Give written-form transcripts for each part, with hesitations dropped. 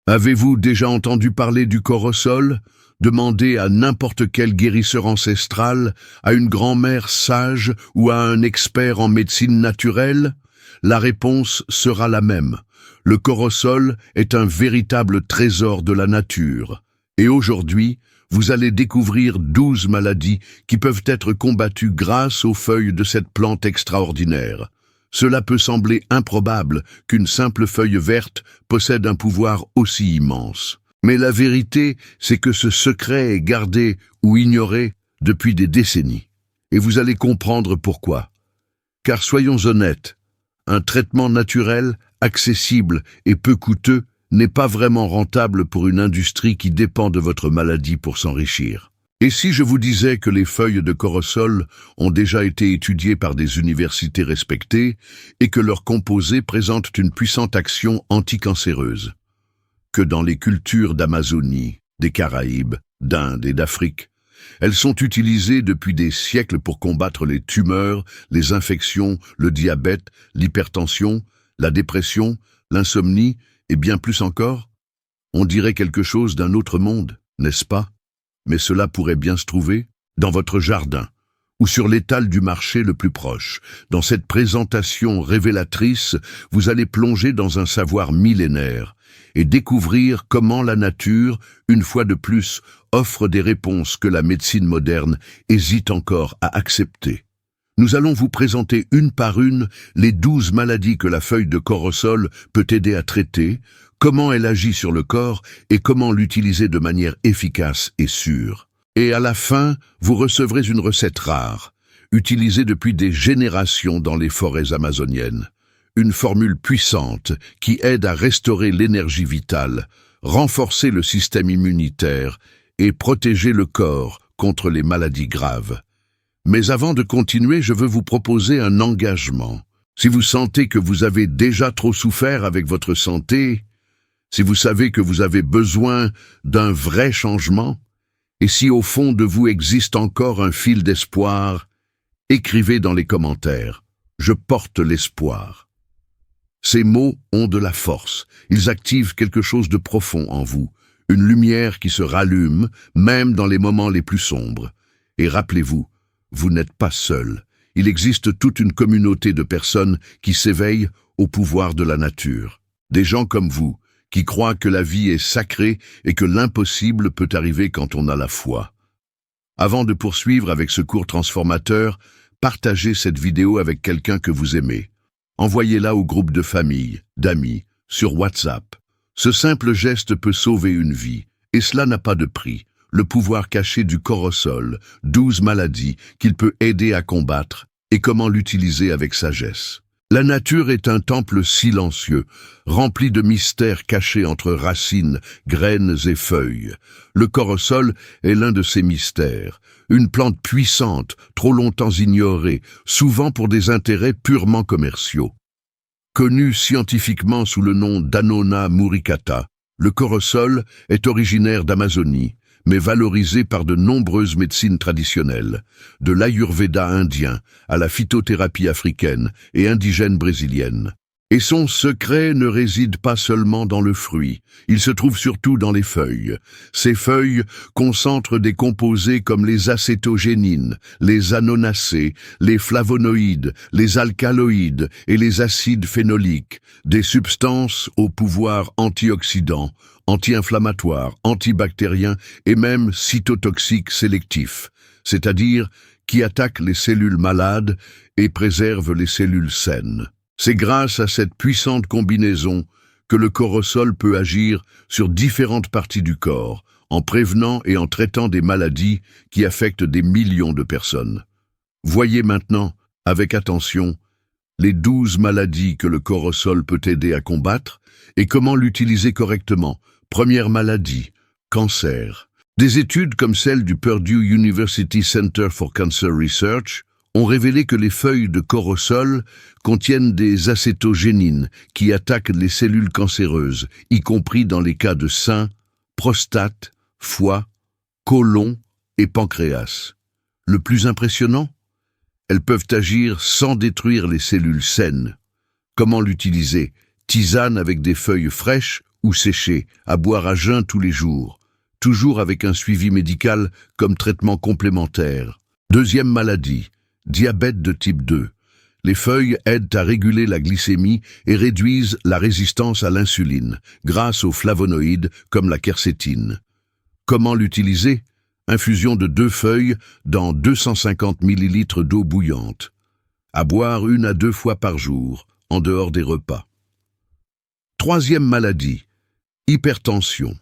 Avez-vous déjà entendu parler du corosol? Demandez à n'importe quel guérisseur ancestral, à une grand-mère sage ou à un expert en médecine naturelle. La réponse sera la même. Le corosol est un véritable trésor de la nature. Et aujourd'hui, vous allez découvrir 12 maladies qui peuvent être combattues grâce aux feuilles de cette plante extraordinaire. Cela peut sembler improbable qu'une simple feuille verte possède un pouvoir aussi immense. Mais la vérité, c'est que ce secret est gardé ou ignoré depuis des décennies. Et vous allez comprendre pourquoi. Car soyons honnêtes, un traitement naturel, accessible et peu coûteux n'est pas vraiment rentable pour une industrie qui dépend de votre maladie pour s'enrichir. Et si je vous disais que les feuilles de corosol ont déjà été étudiées par des universités respectées et que leurs composés présentent une puissante action anticancéreuse? Que dans les cultures d'Amazonie, des Caraïbes, d'Inde et d'Afrique, elles sont utilisées depuis des siècles pour combattre les tumeurs, les infections, le diabète, l'hypertension, la dépression, l'insomnie et bien plus encore? On dirait quelque chose d'un autre monde, n'est-ce pas? Mais cela pourrait bien se trouver dans votre jardin ou sur l'étal du marché le plus proche. Dans cette présentation révélatrice, vous allez plonger dans un savoir millénaire et découvrir comment la nature, une fois de plus, offre des réponses que la médecine moderne hésite encore à accepter. Nous allons vous présenter une par une les 12 maladies que la feuille de corosol peut aider à traiter, comment elle agit sur le corps et comment l'utiliser de manière efficace et sûre. Et à la fin, vous recevrez une recette rare, utilisée depuis des générations dans les forêts amazoniennes. Une formule puissante qui aide à restaurer l'énergie vitale, renforcer le système immunitaire et protéger le corps contre les maladies graves. Mais avant de continuer, je veux vous proposer un engagement. Si vous sentez que vous avez déjà trop souffert avec votre santé, si vous savez que vous avez besoin d'un vrai changement, et si au fond de vous existe encore un fil d'espoir, écrivez dans les commentaires « Je porte l'espoir ». Ces mots ont de la force, ils activent quelque chose de profond en vous, une lumière qui se rallume, même dans les moments les plus sombres. Et rappelez-vous, vous n'êtes pas seul. Il existe toute une communauté de personnes qui s'éveillent au pouvoir de la nature. Des gens comme vous, qui croient que la vie est sacrée et que l'impossible peut arriver quand on a la foi. Avant de poursuivre avec ce cours transformateur, partagez cette vidéo avec quelqu'un que vous aimez. Envoyez-la au groupe de famille, d'amis, sur WhatsApp. Ce simple geste peut sauver une vie, et cela n'a pas de prix. Le pouvoir caché du corosol, 12 maladies qu'il peut aider à combattre, et comment l'utiliser avec sagesse. La nature est un temple silencieux, rempli de mystères cachés entre racines, graines et feuilles. Le corosol est l'un de ces mystères, une plante puissante, trop longtemps ignorée, souvent pour des intérêts purement commerciaux. Connu scientifiquement sous le nom d'Annona muricata, le corosol est originaire d'Amazonie, mais valorisé par de nombreuses médecines traditionnelles, de l'Ayurveda indien à la phytothérapie africaine et indigène brésilienne. Et son secret ne réside pas seulement dans le fruit, il se trouve surtout dans les feuilles. Ces feuilles concentrent des composés comme les acétogénines, les annonacées, les flavonoïdes, les alcaloïdes et les acides phénoliques, des substances au pouvoir antioxydant, anti-inflammatoire, antibactérien et même cytotoxique sélectif, c'est-à-dire qui attaquent les cellules malades et préservent les cellules saines. C'est grâce à cette puissante combinaison que le corosol peut agir sur différentes parties du corps, en prévenant et en traitant des maladies qui affectent des millions de personnes. Voyez maintenant, avec attention, les 12 maladies que le corosol peut aider à combattre et comment l'utiliser correctement. Première maladie, cancer. Des études comme celle du Purdue University Center for Cancer Research ont révélé que les feuilles de corosol contiennent des acétogénines qui attaquent les cellules cancéreuses, y compris dans les cas de sein, prostate, foie, côlon et pancréas. Le plus impressionnant, elles peuvent agir sans détruire les cellules saines. Comment l'utiliser? Tisane avec des feuilles fraîches ou séchée, à boire à jeun tous les jours, toujours avec un suivi médical comme traitement complémentaire. Deuxième maladie, diabète de type 2. Les feuilles aident à réguler la glycémie et réduisent la résistance à l'insuline, grâce aux flavonoïdes comme la quercétine. Comment l'utiliser? Infusion de 2 feuilles dans 250 ml d'eau bouillante. À boire 1 à 2 fois par jour, en dehors des repas. Troisième maladie, hypertension.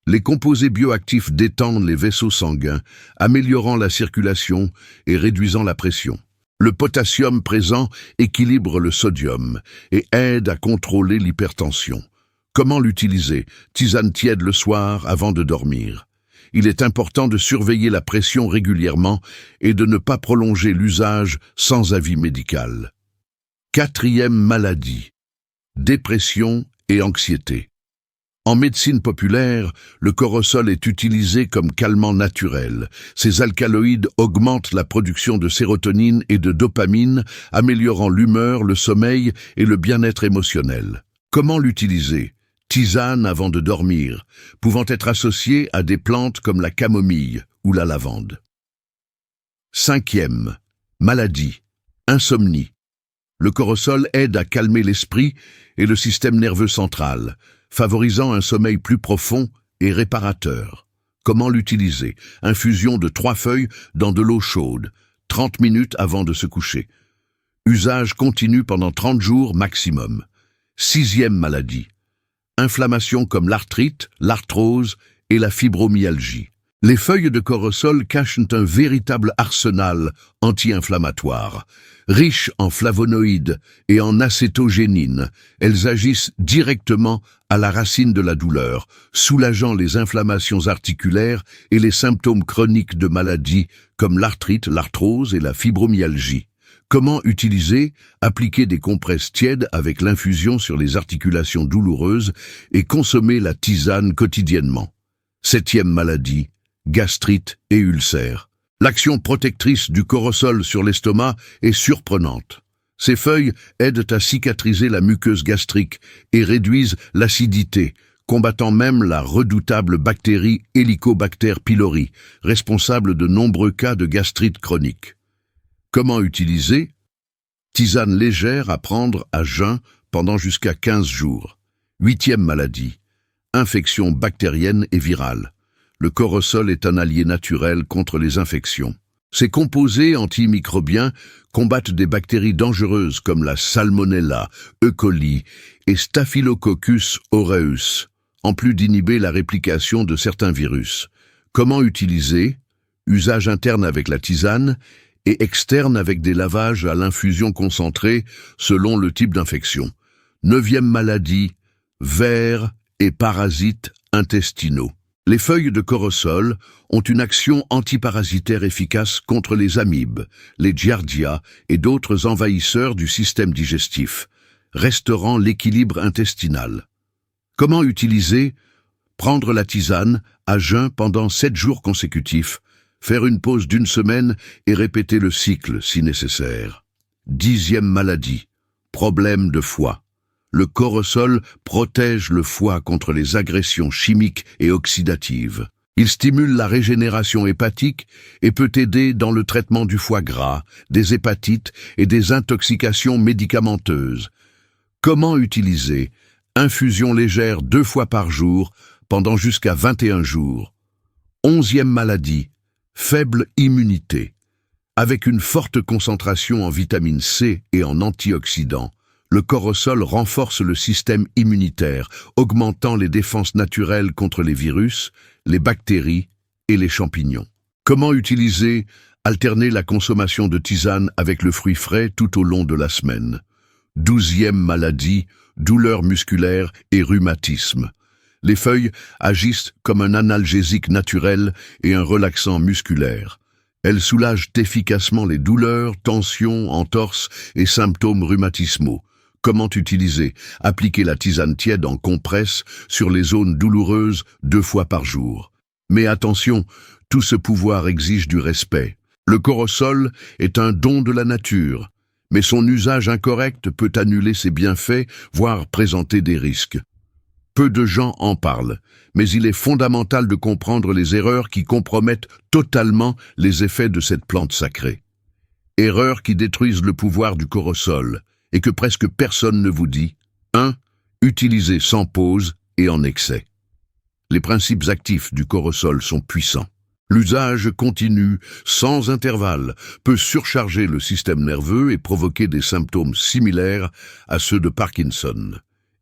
Les composés bioactifs détendent les vaisseaux sanguins, améliorant la circulation et réduisant la pression. Le potassium présent équilibre le sodium et aide à contrôler l'hypertension. Comment l'utiliser? Tisane tiède le soir avant de dormir. Il est important de surveiller la pression régulièrement et de ne pas prolonger l'usage sans avis médical. Quatrième maladie, dépression et anxiété. En médecine populaire, le corosol est utilisé comme calmant naturel. Ces alcaloïdes augmentent la production de sérotonine et de dopamine, améliorant l'humeur, le sommeil et le bien-être émotionnel. Comment l'utiliser? Tisane avant de dormir, pouvant être associée à des plantes comme la camomille ou la lavande. Cinquième, maladie, insomnie. Le corosol aide à calmer l'esprit et le système nerveux central, favorisant un sommeil plus profond et réparateur. Comment l'utiliser? Infusion de 3 feuilles dans de l'eau chaude, 30 minutes avant de se coucher. Usage continu pendant 30 jours maximum. Sixième maladie, inflammation comme l'arthrite, l'arthrose et la fibromyalgie. Les feuilles de corosol cachent un véritable arsenal anti-inflammatoire. Riches en flavonoïdes et en acétogénine, elles agissent directement à la racine de la douleur, soulageant les inflammations articulaires et les symptômes chroniques de maladies comme l'arthrite, l'arthrose et la fibromyalgie. Comment utiliser? Appliquer des compresses tièdes avec l'infusion sur les articulations douloureuses et consommer la tisane quotidiennement. Septième maladie, gastrite et ulcères. L'action protectrice du corosol sur l'estomac est surprenante. Ces feuilles aident à cicatriser la muqueuse gastrique et réduisent l'acidité, combattant même la redoutable bactérie Helicobacter pylori, responsable de nombreux cas de gastrite chronique. Comment utiliser? Tisane légère à prendre à jeun pendant jusqu'à 15 jours. Huitième maladie, infection bactérienne et virale. Le corosol est un allié naturel contre les infections. Ces composés antimicrobiens combattent des bactéries dangereuses comme la Salmonella, E. coli et Staphylococcus aureus, en plus d'inhiber la réplication de certains virus. Comment utiliser? Usage interne avec la tisane et externe avec des lavages à l'infusion concentrée selon le type d'infection. Neuvième maladie, vers et parasites intestinaux. Les feuilles de corosol ont une action antiparasitaire efficace contre les amibes, les giardia et d'autres envahisseurs du système digestif, restaurant l'équilibre intestinal. Comment utiliser? Prendre la tisane à jeun pendant 7 jours consécutifs, faire une pause d'1 semaine et répéter le cycle si nécessaire. Dixième maladie, problème de foie. Le corosol protège le foie contre les agressions chimiques et oxydatives. Il stimule la régénération hépatique et peut aider dans le traitement du foie gras, des hépatites et des intoxications médicamenteuses. Comment utiliser? Infusion légère 2 fois par jour pendant jusqu'à 21 jours. 11e maladie, faible immunité. Avec une forte concentration en vitamine C et en antioxydants, le corosol renforce le système immunitaire, augmentant les défenses naturelles contre les virus, les bactéries et les champignons. Comment utiliser? Alterner la consommation de tisane avec le fruit frais tout au long de la semaine. 12e maladie, douleurs musculaires et rhumatisme. Les feuilles agissent comme un analgésique naturel et un relaxant musculaire. Elles soulagent efficacement les douleurs, tensions, entorses et symptômes rhumatismaux. Comment utiliser? Appliquer la tisane tiède en compresse sur les zones douloureuses 2 fois par jour. Mais attention, tout ce pouvoir exige du respect. Le corosol est un don de la nature, mais son usage incorrect peut annuler ses bienfaits, voire présenter des risques. Peu de gens en parlent, mais il est fondamental de comprendre les erreurs qui compromettent totalement les effets de cette plante sacrée. Erreurs qui détruisent le pouvoir du corosol et que presque personne ne vous dit. 1. Utilisez sans pause et en excès. Les principes actifs du corosol sont puissants. L'usage continu, sans intervalle, peut surcharger le système nerveux et provoquer des symptômes similaires à ceux de Parkinson.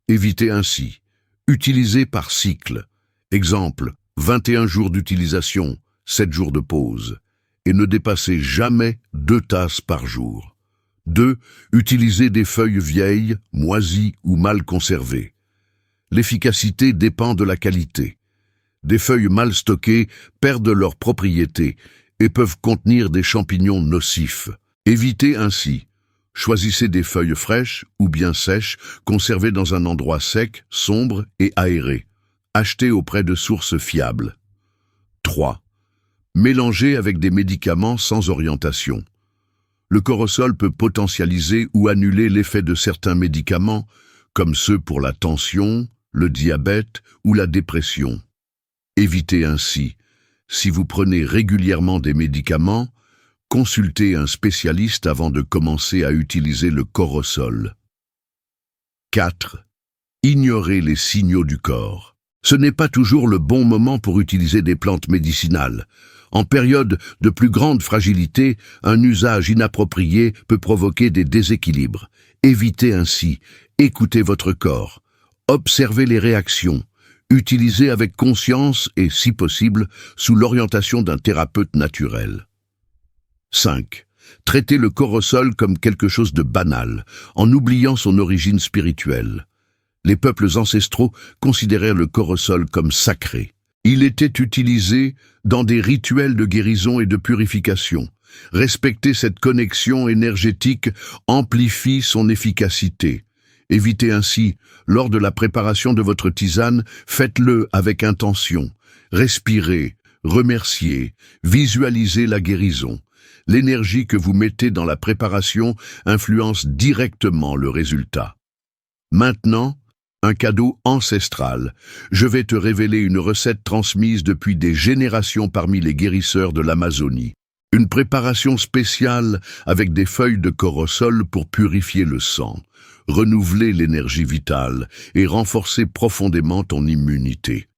Évitez ainsi. Utilisez par cycle. Exemple, 21 jours d'utilisation, 7 jours de pause. Et ne dépassez jamais 2 tasses par jour. 2. Utilisez des feuilles vieilles, moisies ou mal conservées. L'efficacité dépend de la qualité. Des feuilles mal stockées perdent leurs propriétés et peuvent contenir des champignons nocifs. Évitez ainsi. Choisissez des feuilles fraîches ou bien sèches, conservées dans un endroit sec, sombre et aéré. Achetez auprès de sources fiables. 3. Mélangez avec des médicaments sans orientation. Le corosol peut potentialiser ou annuler l'effet de certains médicaments, comme ceux pour la tension, le diabète ou la dépression. Évitez ainsi. Si vous prenez régulièrement des médicaments, consultez un spécialiste avant de commencer à utiliser le corosol. 4. Ignorez les signaux du corps. Ce n'est pas toujours le bon moment pour utiliser des plantes médicinales. En période de plus grande fragilité, un usage inapproprié peut provoquer des déséquilibres. Évitez ainsi. Écoutez votre corps. Observez les réactions. Utilisez avec conscience et, si possible, sous l'orientation d'un thérapeute naturel. 5. Traitez le corosol comme quelque chose de banal, en oubliant son origine spirituelle. Les peuples ancestraux considérèrent le corosol comme sacré. Il était utilisé dans des rituels de guérison et de purification. Respecter cette connexion énergétique amplifie son efficacité. Évitez ainsi, lors de la préparation de votre tisane, faites-le avec intention. Respirez, remerciez, visualisez la guérison. L'énergie que vous mettez dans la préparation influence directement le résultat. Maintenant, un cadeau ancestral. Je vais te révéler une recette transmise depuis des générations parmi les guérisseurs de l'Amazonie. Une préparation spéciale avec des feuilles de corosol pour purifier le sang, renouveler l'énergie vitale et renforcer profondément ton immunité.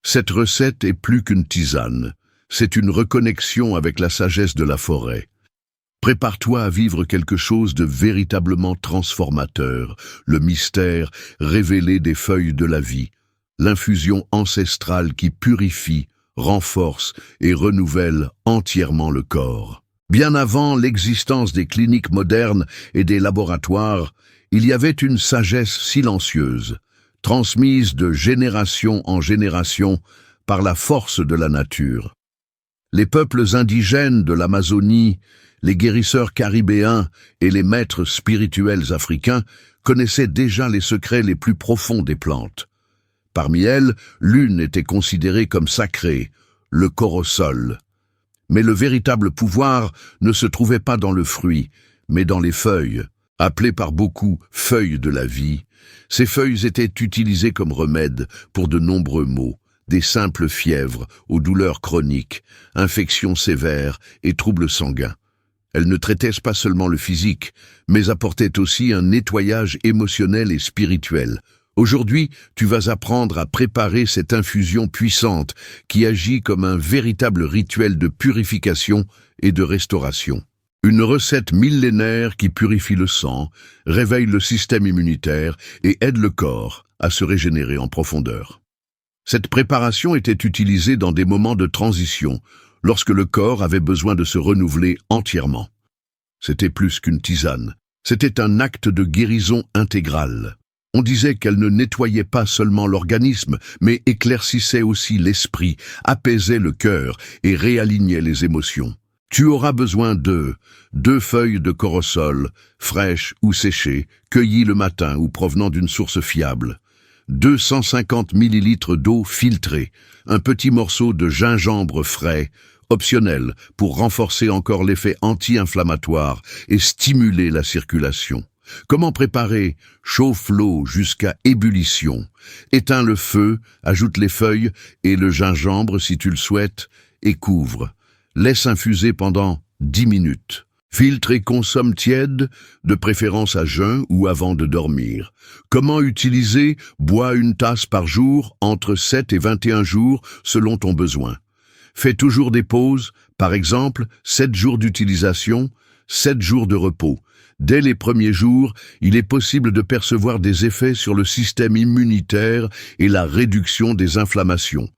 Cette recette est plus qu'une tisane, c'est une reconnexion avec la sagesse de la forêt. Prépare-toi à vivre quelque chose de véritablement transformateur, le mystère révélé des feuilles de la vie, l'infusion ancestrale qui purifie, renforce et renouvelle entièrement le corps. Bien avant l'existence des cliniques modernes et des laboratoires, il y avait une sagesse silencieuse, transmise de génération en génération par la force de la nature. Les peuples indigènes de l'Amazonie, les guérisseurs caribéens et les maîtres spirituels africains connaissaient déjà les secrets les plus profonds des plantes. Parmi elles, l'une était considérée comme sacrée, le corosol. Mais le véritable pouvoir ne se trouvait pas dans le fruit, mais dans les feuilles. Appelées par beaucoup « feuilles de la vie », ces feuilles étaient utilisées comme remède pour de nombreux maux, des simples fièvres aux douleurs chroniques, infections sévères et troubles sanguins. Elles ne traitaient pas seulement le physique, mais apportaient aussi un nettoyage émotionnel et spirituel. Aujourd'hui, tu vas apprendre à préparer cette infusion puissante qui agit comme un véritable rituel de purification et de restauration. Une recette millénaire qui purifie le sang, réveille le système immunitaire et aide le corps à se régénérer en profondeur. Cette préparation était utilisée dans des moments de transition, lorsque le corps avait besoin de se renouveler entièrement. C'était plus qu'une tisane, c'était un acte de guérison intégrale. On disait qu'elle ne nettoyait pas seulement l'organisme, mais éclaircissait aussi l'esprit, apaisait le cœur et réalignait les émotions. Tu auras besoin de 2 feuilles de corosol, fraîches ou séchées, cueillies le matin ou provenant d'une source fiable, 250 ml d'eau filtrée, un petit morceau de gingembre frais, optionnel pour renforcer encore l'effet anti-inflammatoire et stimuler la circulation. Comment préparer? Chauffe l'eau jusqu'à ébullition. Éteins le feu, ajoute les feuilles et le gingembre si tu le souhaites et couvre. Laisse infuser pendant 10 minutes. Filtre et consomme tiède, de préférence à jeun ou avant de dormir. Comment utiliser? Bois une tasse par jour, entre 7 et 21 jours, selon ton besoin. Fais toujours des pauses, par exemple 7 jours d'utilisation, 7 jours de repos. Dès les premiers jours, il est possible de percevoir des effets sur le système immunitaire et la réduction des inflammations.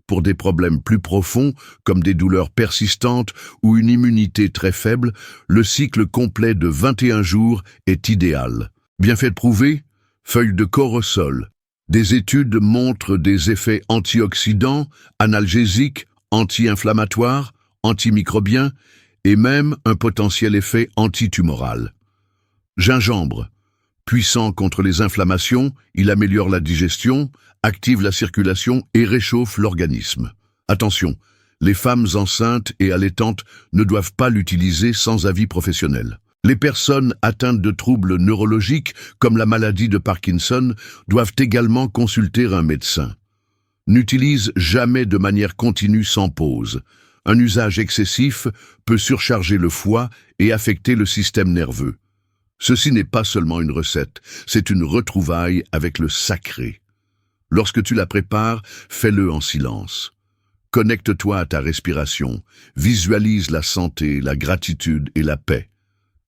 Pour des problèmes plus profonds, comme des douleurs persistantes ou une immunité très faible, le cycle complet de 21 jours est idéal. Bien fait de prouver? Feuille de corosol. Des études montrent des effets antioxydants, analgésiques, anti-inflammatoires, antimicrobiens et même un potentiel effet antitumoral. Gingembre. Puissant contre les inflammations, il améliore la digestion, active la circulation et réchauffe l'organisme. Attention, les femmes enceintes et allaitantes ne doivent pas l'utiliser sans avis professionnel. Les personnes atteintes de troubles neurologiques, comme la maladie de Parkinson, doivent également consulter un médecin. N'utilise jamais de manière continue sans pause. Un usage excessif peut surcharger le foie et affecter le système nerveux. Ceci n'est pas seulement une recette, c'est une retrouvaille avec le sacré. Lorsque tu la prépares, fais-le en silence. Connecte-toi à ta respiration, visualise la santé, la gratitude et la paix.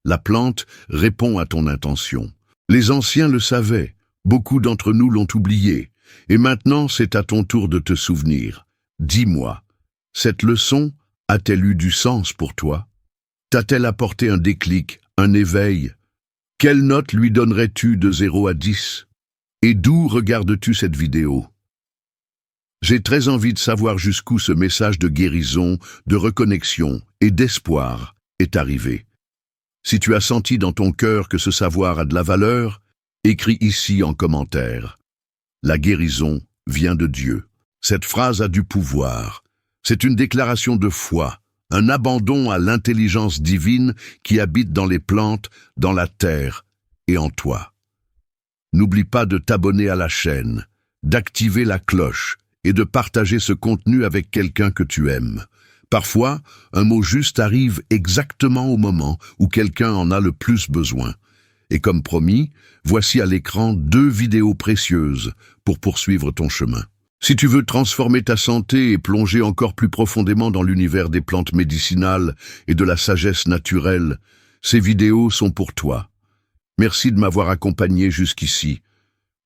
La plante répond à ton intention. Les anciens le savaient, beaucoup d'entre nous l'ont oublié, et maintenant c'est à ton tour de te souvenir. Dis-moi, cette leçon a-t-elle eu du sens pour toi? T'a-t-elle apporté un déclic, un éveil? Quelle note lui donnerais-tu de 0 à 10? Et d'où regardes-tu cette vidéo? J'ai très envie de savoir jusqu'où ce message de guérison, de reconnexion et d'espoir est arrivé. Si tu as senti dans ton cœur que ce savoir a de la valeur, écris ici en commentaire. La guérison vient de Dieu. Cette phrase a du pouvoir. C'est une déclaration de foi. Un abandon à l'intelligence divine qui habite dans les plantes, dans la terre et en toi. N'oublie pas de t'abonner à la chaîne, d'activer la cloche et de partager ce contenu avec quelqu'un que tu aimes. Parfois, un mot juste arrive exactement au moment où quelqu'un en a le plus besoin. Et comme promis, voici à l'écran 2 vidéos précieuses pour poursuivre ton chemin. Si tu veux transformer ta santé et plonger encore plus profondément dans l'univers des plantes médicinales et de la sagesse naturelle, ces vidéos sont pour toi. Merci de m'avoir accompagné jusqu'ici.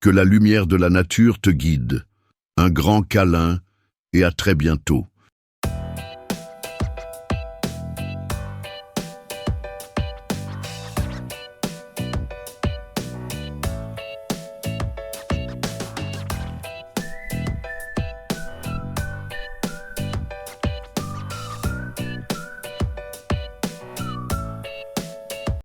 Que la lumière de la nature te guide. Un grand câlin et à très bientôt.